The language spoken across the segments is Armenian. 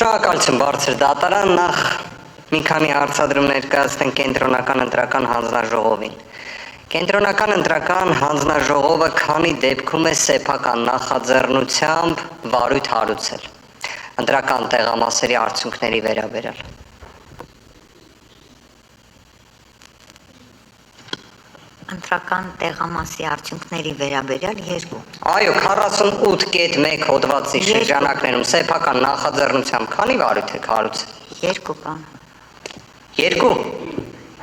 Շնորհակալություն բարձր դատարան, նախ մի քանի հարցադրում ներկայացնենք կենտրոնական ընտրական հանձնաժողովին։ Կենտրոնական ընտրական հանձնաժողովը քանի դեպքում է սեփական նախաձեռնությամբ վարույթ հարուցել ընտրական տեղամասերի արդյունքների վերաբերյալ։ Ընտրական տեղամասի արդյունքների վերաբերյալ 2։ Այո, 48.1 հոդվածի շրջանակներում սեփական նախաձեռնությամբ քանի վարույթ եք հարուցել։ 2 բան։ 2։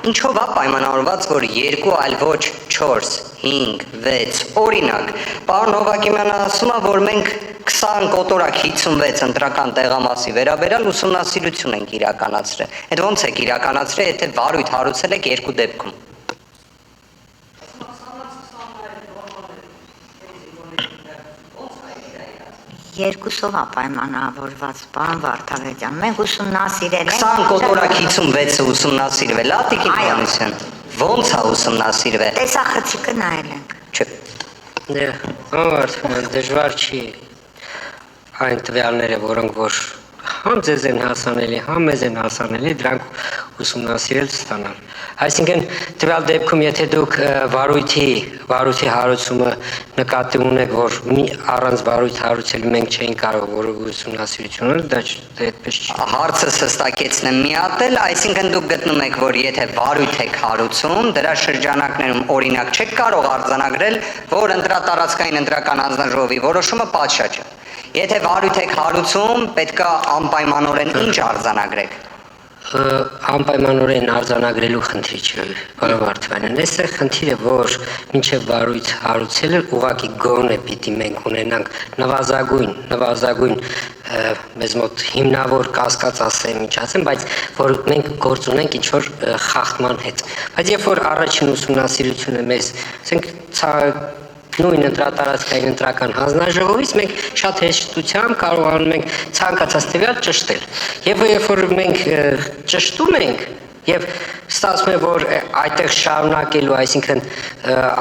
Ինչով է պայմանավորված, որ 2, այլ ոչ 4, 5, 6, օրինակ, պարոն Հովակիմյանը ասում է, որ մենք 20 կոտորակ 56 ընտրական տեղամասի վերաբերյալ ուսումնասիրություն ենք իրականացրել։ Այդ ո՞նց եք իրականացրել, եթե վարույթ հարուցել եք 2 դեպքում։ Երկուսով է պայմանավորված, պարոն Վարդավետյան, մենք ուսումնասիրել ենք 20 կոտորակ 56-ը ուսումնասիրվել, Ատիկին Հովանեսյան, ոնց է ուսումնասիրվել։ Տեսախցիկը նայել ենք։ Չէ։ Անվարդան դժվար չի այն տվյալները, որոնք որ համ ձեզ են հասանելի, համ մեզ են հասանելի, դրանք ուսումնասիրել ստանալ։ Այսինքն տվյալ դեպքում, եթե դուք վարույթի հարուցումը նկատի ունեք, որ առանց վարույթ հարուցել մենք չէինք կարող որ ուսումնասիրություն անել, դա այդպես չի։ Հարցը հստակեցնեմ միատել, այսինքն դուք գտնում եք, որ եթե վարույթ եք հարուցում, դրա շրջանակներում օրինակ չեք կարող արձանագրել, որ ընտրատարածքային ընտրական հանձնաժողովի որոշումը պատշաճ է։ Եթե վարույթ եք հարուցում, պետք է անպայմանորեն ինչ արձանագրեք։ Անպայմանորեն արձանագրելու խնդիր չէ, պարոն Վարդանյան, այստեղ խնդիրը, որ մինչև վարույթ հարուցելը ուղղակի գոնե պիտի մենք ունենանք նվազագույն մեզ մոտ հիմնավոր կասկած ասեմ ինչ ասեմ, բայց որ մենք գործ ունենք ինչ-որ խախտման հետ։ Բայց երբ որ առաջին ուսումնասիրությունը մեզ, ասենք, նույն ընտրատարածքային ընտրական հանձնաժողովից մենք շատ հեշտությամբ կարողանում ենք ցանկացած տվյալ ճշտել։ Եվ երբ որ մենք ճշտում ենք եւ ստացվում է, որ այդտեղ շարունակելու, այսինքն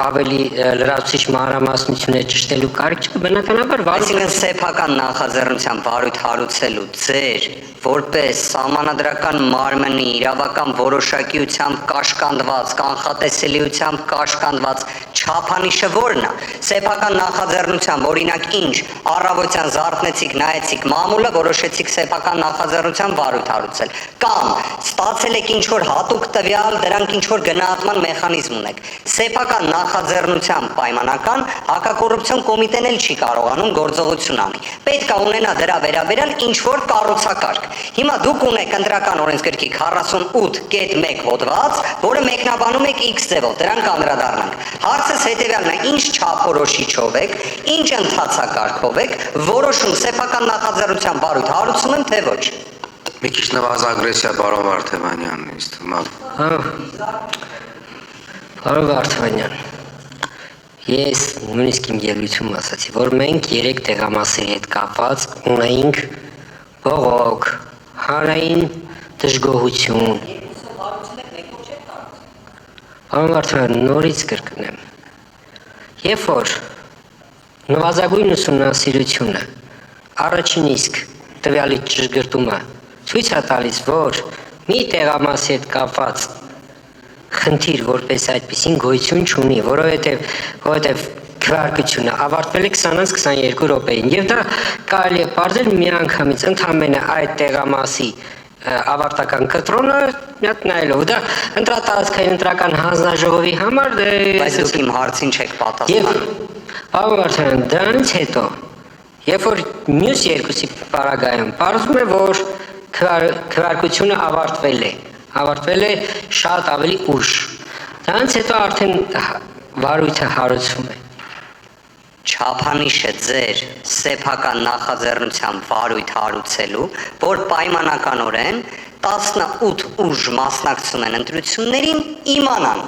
ավելի լրացուցիչ մանրամասնություններ ճշտելու կարիք չկա, բնականաբար այսինքն սեփական նախաձեռնությամբ վարույթ հարուցելու ձեր որպես սահմանադրական մարմնի իրավական որոշակիությամբ կաշկանդված, կանխատեսելիությամբ կաշկանդված չափանիշը որն է։ Սեփական նախաձեռնությամբ, օրինակ ինչ, առավոտյան զարթնեցիք, նայեցիք մամուլը, որոշեցիք սեփական նախաձեռնությամբ վարույթ հարուցել, կամ ստացել եք ինչ-որ հատուկ տվյալ, դրանք ինչ-որ գնահատման մեխանիզմ ունեք։ Սեփական նախաձեռնությամբ պայմանական հակակոռուպցիոն կոմիտեն էլ չի կարողանում գործողություն անի։ Պետք է ունենա դրա վերաբերյալ ինչ-որ կառուցակարգ։ Հիմա դուք ունեք ընտրական օրենսգրքի 48.1 հոդված, որը մեկնաբանում եք X ձևով, դրան կանդրադառնանք։ Հարցս հետևյալն է, ինչ չափորոշիչով եք, ինչ ընթացակարգով եք որոշում սեփական նախաձեռնությամբ վարույթ հարուցում եմ, թե ոչ։ Մի քիչ նվազ ագրեսիա, պարոն Վարդանյան, ինձ թվում է։ Պարոն Վարդանյան, ես նույնիսկ իմ ելույթում ասացի, որ մենք 3 տեղամասերի հետ կապված ունեինք բողոք, հանրային դժգոհություն։ Պարոն Վարդանյան, նորից կրկնեմ, երբ որ նվազագույն ուսումնասիրությունը առաջին իսկ տվյալի ճշգրտումը ցույց է տալիս, որ մի տեղամասի հետ կապված խնդիր որպես այդպեսին գոյություն չունի, որովհետև քվեարկությունը ավարտվել է 20-ից 22 րոպեին, եւ դա կարելի է պարզել միանգամից ընդամենը այդ տեղամասի ավարտական կտրոնը միատ նայելով։ Դա ընտրատարածքային ընտրական հանձնաժողովի համար բայց դուք իմ հարցին չեք պատասխանում։ Պարոն Վարդանյան, դրանից հետո, երբ որ մյուս երկուսի պարագայում պարզվում է, որ քվեարկությունը ավարտվել է շատ ավելի ուշ։ Դրանից հետո արդեն վարույթը հարուցվում է։ Չափանիշը ձեր սեփական նախաձեռնությամբ վարույթ հարուցելու, որ պայմանականորեն 18 ուժ մասնակցում են ընտրություններին, իմանան,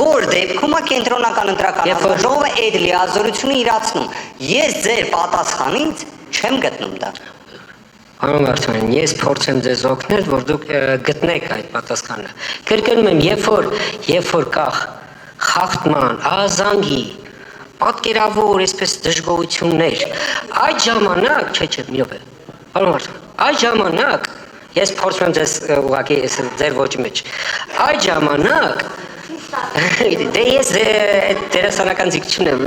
որ դեպքում է կենտրոնական ընտրական հանձնաժողովը այդ լիազորությունը իրացնում։ Ես ձեր պատասխանից չեմ գտնում դա։ Պարոն Վարդանյան, ես փորձեմ ձեզ օգնել, որ դուք գտնեք այդ պատասխանը։ Կրկնում եմ, երբ որ կա խախտման, ազանգի, պատկերավոր այսպես դժգոհություններ, այդ ժամանակ, մի րոպե, պարոն Վարդանյան, Այդ ժամանակ ես փորձում եմ ձեզ ուղղակի ձեր ոճի մեջ։ Այդ ժամանակ դե ես դերասանական ձգություն եմ։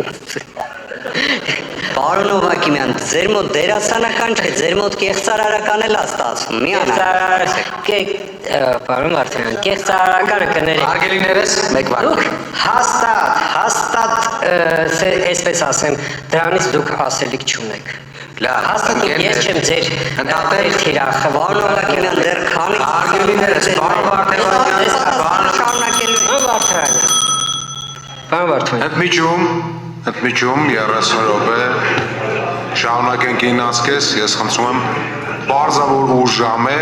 Պարոն Օվակիմյան, ձեր մոտ դերասանական չէ, ձեր մոտ կեղծարարական էլ ստացվում։ Մի Պարոն Վարդանյան, կեղծարարականը կներեք։ Արգելիներս մեկ վարք։ Հաստատ, այսպես ասեմ, դրանից դուք ասելիք չունեք։ Հաստատ ես չեմ ձեր թիրախը։ Պարոն Օվակիմյան, դեռ քանի Արգելիներս, պարոն Վարդանյան, Պարոն Վարդանյան։ Ընդմիջում 30 րոպե շարունակենք ինքնասկես, ես խնդրում եմ, բարձր որ ուր ժամ է,